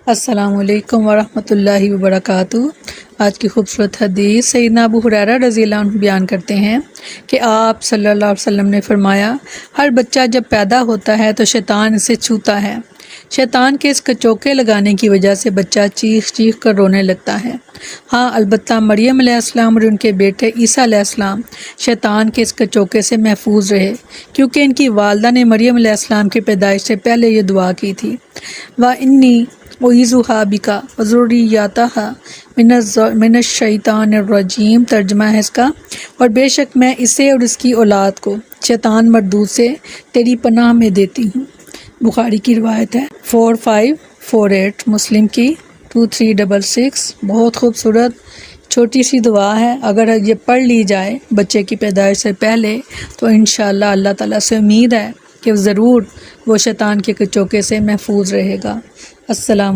السلام علیکم ورحمۃ اللہ وبرکاتہ۔ آج کی خوبصورت حدیث سیدنا ابو ہریرہ رضی اللہ عنہ بیان کرتے ہیں کہ آپ صلی اللہ علیہ وسلم نے فرمایا، ہر بچہ جب پیدا ہوتا ہے تو شیطان اسے چھوتا ہے۔ شیطان کے اس کچوکے لگانے کی وجہ سے بچہ چیخ چیخ کر رونے لگتا ہے۔ ہاں البتہ مریم علیہ السلام اور ان کے بیٹے عیسیٰ علیہ السلام شیطان کے اس کچوکے سے محفوظ رہے، کیونکہ ان کی والدہ نے مریم علیہ السلام کی پیدائش سے پہلے یہ دعا کی تھی، وَإِنِّي اعیذھا بک وذریتھا من الشیطان الرجیم۔ ترجمہ ہے اس کا، اور بے شک میں اسے اور اس کی اولاد کو شیطان مردود سے تیری پناہ میں دیتی ہوں۔ بخاری کی روایت ہے 4548، مسلم کی 2366۔ بہت خوبصورت چھوٹی سی دعا ہے، اگر یہ پڑھ لی جائے بچے کی پیدائش سے پہلے تو انشاءاللہ اللہ تعالیٰ سے امید ہے کہ ضرور وہ شیطان کے کچوکے سے محفوظ رہے گا۔ السلام علیکم۔